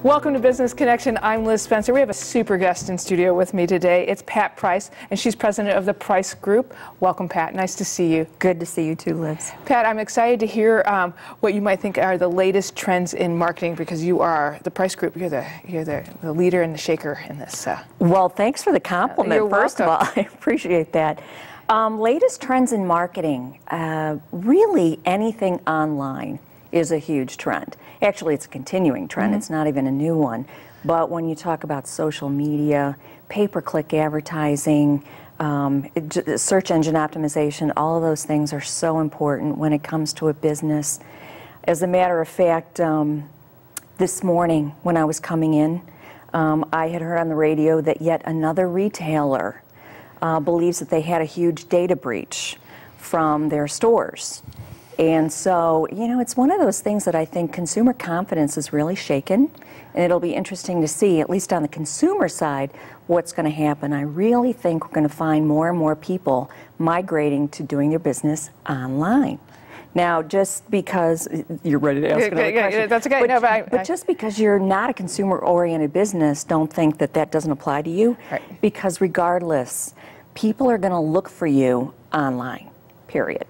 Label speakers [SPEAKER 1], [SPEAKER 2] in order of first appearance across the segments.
[SPEAKER 1] Welcome to Business Connection. I'm Liz Spencer. We have a super guest in studio with me today. It's Pat Price, and she's president of the Price Group. Welcome, Pat. Nice to see you.
[SPEAKER 2] Good to see you too, Liz.
[SPEAKER 1] Pat, I'm excited to hear what you might think are the latest trends in marketing, because you are the Price Group. You're the leader and the shaker in this.
[SPEAKER 2] Well, thanks for the compliment.
[SPEAKER 1] You're
[SPEAKER 2] First
[SPEAKER 1] welcome.
[SPEAKER 2] of all, I appreciate that. Latest trends in marketing, really anything online is a huge trend. Actually, it's a continuing trend. It's not even a new one. But when you talk about social media, pay-per-click advertising, search engine optimization, all of those things are so important when it comes to a business. As a matter of fact, this morning when I was coming in, I had heard on the radio that yet another retailer believes that they had a huge data breach from their stores. And so, you know, it's one of those things that I think consumer confidence is really shaken, and it'll be interesting to see, at least on the consumer side, what's going to happen. I really think we're going to find more and more people migrating to doing their business online. Now, just because you're ready to ask another question.
[SPEAKER 1] That's okay.
[SPEAKER 2] But just because you're not a consumer-oriented business, don't think that that doesn't apply to you.
[SPEAKER 1] Right.
[SPEAKER 2] Because regardless, people are going to look for you online, period.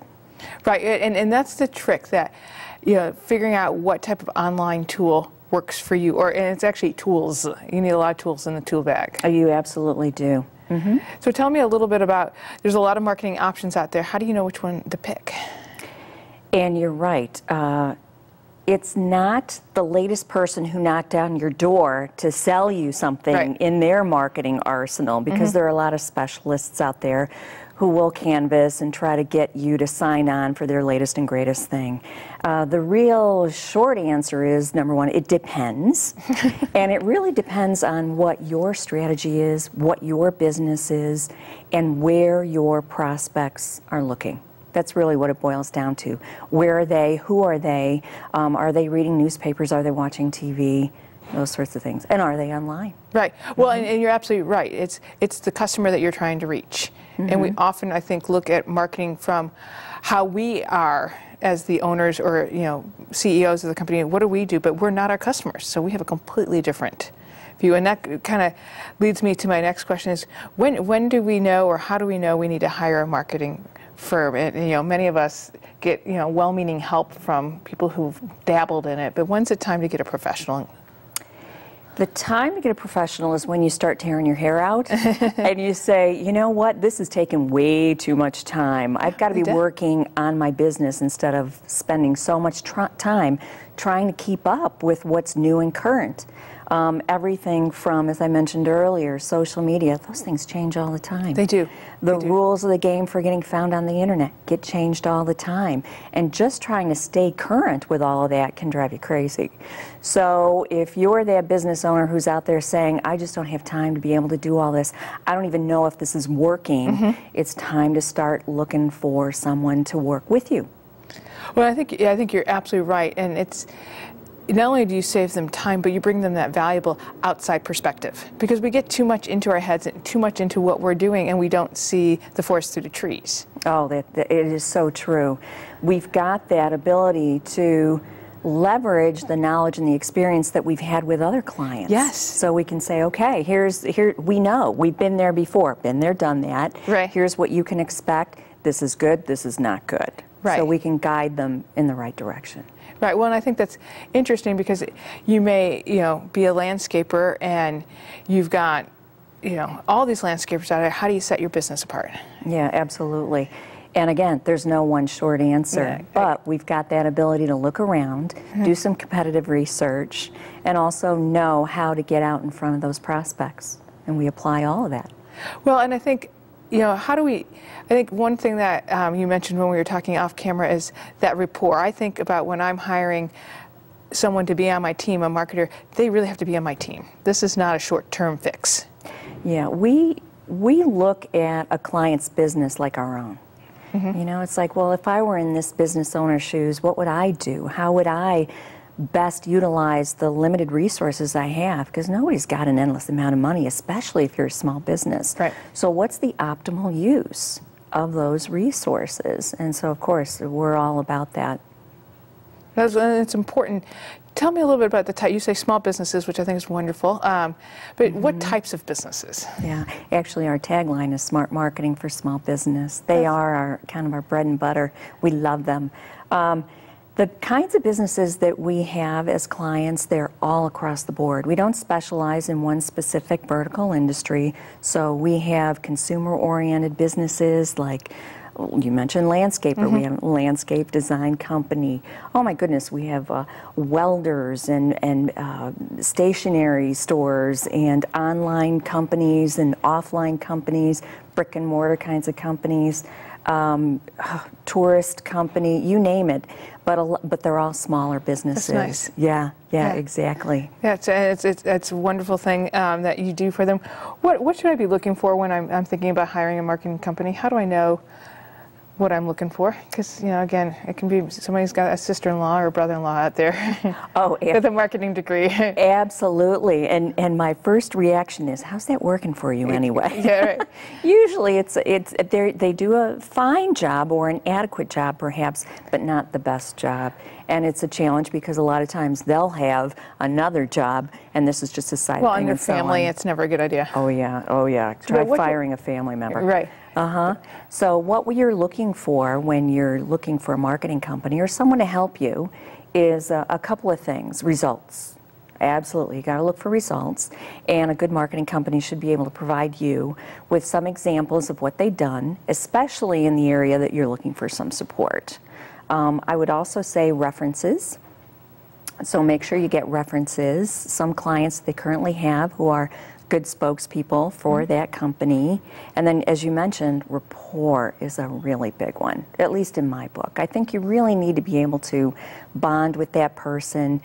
[SPEAKER 1] Right, and that's the trick, that, you know, figuring out what type of online tool works for you, and it's actually tools. You need a lot of tools in the tool bag.
[SPEAKER 2] Oh, you absolutely do.
[SPEAKER 1] So tell me a little bit about, there's a lot of marketing options out there. How do you know which one to pick?
[SPEAKER 2] And you're right. It's not the latest person who knocked down your door to sell you something in their marketing arsenal, because there are a lot of specialists out there who will canvas and try to get you to sign on for their latest and greatest thing. The real short answer is, number one, it depends. And it really depends on what your strategy is, what your business is, and where your prospects are looking. That's really what it boils down to. Where are they? Who are they? Are they reading newspapers? Are they watching TV? Those sorts of things. And are they online?
[SPEAKER 1] Right. Well, and you're absolutely right. It's the customer that you're trying to reach. And we often, I think, look at marketing from how we are as the owners or, you know, CEOs of the company. What do we do? But we're not our customers, so we have a completely different view. And that kind of leads me to my next question: is when do we know, or how do we know we need to hire a marketing firm? And, you know, many of us get, you know, well-meaning help from people who've dabbled in it. But when's it time to get a professional?
[SPEAKER 2] The time to get a professional is when you start tearing your hair out and you say, you know what, this is taking way too much time. I've got to be working on my business instead of spending so much time trying to keep up with what's new and current. Everything from, as I mentioned earlier, social media, those things change all the time.
[SPEAKER 1] They do.
[SPEAKER 2] The rules of the game for getting found on the internet get changed all the time. And just trying to stay current with all of that can drive you crazy. So if you're that business owner who's out there saying, I just don't have time to be able to do all this, I don't even know if this is working, it's time to start looking for someone to work with you.
[SPEAKER 1] Well, I think you're absolutely right. And it's, not only do you save them time, but you bring them that valuable outside perspective, because we get too much into our heads and too much into what we're doing, and we don't see the forest through the trees. Oh,
[SPEAKER 2] it is so true. We've got that ability to leverage the knowledge and the experience that we've had with other clients.
[SPEAKER 1] Yes.
[SPEAKER 2] So we can say, okay, here we know, we've been there before, been there, done that.
[SPEAKER 1] Right.
[SPEAKER 2] Here's what you can expect. This is good, this is not good.
[SPEAKER 1] Right.
[SPEAKER 2] So we can guide them in the right direction.
[SPEAKER 1] Right. Well, and I think that's interesting, because you may, you know, be a landscaper and you've got, you know, all these landscapers out there. How do you set your business apart?
[SPEAKER 2] Yeah, absolutely. And again, there's no one short answer, but we've got that ability to look around, do some competitive research, and also know how to get out in front of those prospects. And we apply all of that.
[SPEAKER 1] Well, and I think, you know, I think one thing that you mentioned when we were talking off camera is that rapport. I think about when I'm hiring someone to be on my team, a marketer, they really have to be on my team. This is not a short-term fix.
[SPEAKER 2] Yeah, we look at a client's business like our own. You know, it's like, well, if I were in this business owner's shoes, what would I do? How would I best utilize the limited resources I have? Because nobody's got an endless amount of money, especially if you're a small business.
[SPEAKER 1] Right.
[SPEAKER 2] So what's the optimal use of those resources? And so, of course, we're all about that.
[SPEAKER 1] It's important tell me a little bit about the type. You say small businesses, which I think is wonderful, but what types of businesses?
[SPEAKER 2] Yeah, actually our tagline is Smart Marketing for Small Business. They are kind of our bread and butter. We love them. The kinds of businesses that we have as clients, they're all across the board. We don't specialize in one specific vertical industry, so we have consumer-oriented businesses like, you mentioned landscaper. We have a landscape design company. Oh my goodness, we have welders and stationery stores and online companies and offline companies, brick and mortar kinds of companies, tourist company, you name it. But they're all smaller businesses.
[SPEAKER 1] That's nice.
[SPEAKER 2] Yeah, exactly.
[SPEAKER 1] Yeah, it's a wonderful thing that you do for them. What should I be looking for when I'm thinking about hiring a marketing company? How do I know what I'm looking for? Because, again, it can be somebody's got a sister-in-law or a brother-in-law out there with a marketing degree.
[SPEAKER 2] Absolutely. And my first reaction is, how's that working for you anyway?
[SPEAKER 1] Yeah, right.
[SPEAKER 2] Usually they do a fine job or an adequate job perhaps, but not the best job. And it's a challenge because a lot of times they'll have another job and this is just a side thing.
[SPEAKER 1] Well, and your family, it's never a good idea.
[SPEAKER 2] Oh yeah. Try firing a family member.
[SPEAKER 1] Right.
[SPEAKER 2] So what you're looking for when you're looking for a marketing company or someone to help you is a couple of things. Results. Absolutely, you got to look for results, and a good marketing company should be able to provide you with some examples of what they've done, especially in the area that you're looking for some support. I would also say references. So make sure you get references. Some clients they currently have who are good spokespeople for that company. And then, as you mentioned, rapport is a really big one, at least in my book. I think you really need to be able to bond with that person,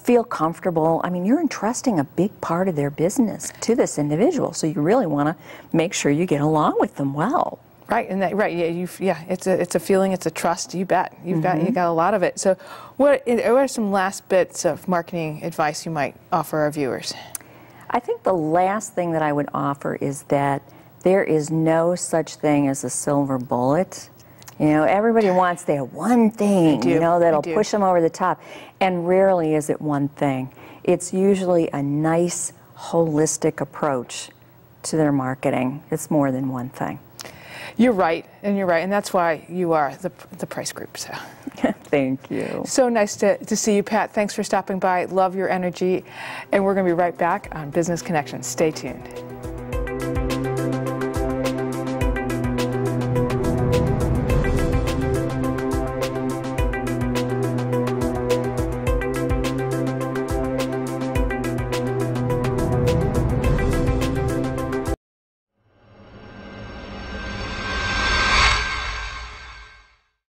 [SPEAKER 2] feel comfortable. I mean, you're entrusting a big part of their business to this individual, so you really want to make sure you get along with them well.
[SPEAKER 1] Right, and it's a feeling, it's a trust. You bet, you got a lot of it. So, what are some last bits of marketing advice you might offer our viewers?
[SPEAKER 2] I think the last thing that I would offer is that there is no such thing as a silver bullet. Everybody wants that one thing, that'll push them over the top. And rarely is it one thing. It's usually a nice, holistic approach to their marketing. It's more than one thing.
[SPEAKER 1] You're right, and that's why you are the Price Group. So.
[SPEAKER 2] Thank you.
[SPEAKER 1] So nice to see you, Pat. Thanks for stopping by. Love your energy, and we're going to be right back on Business Connections. Stay tuned.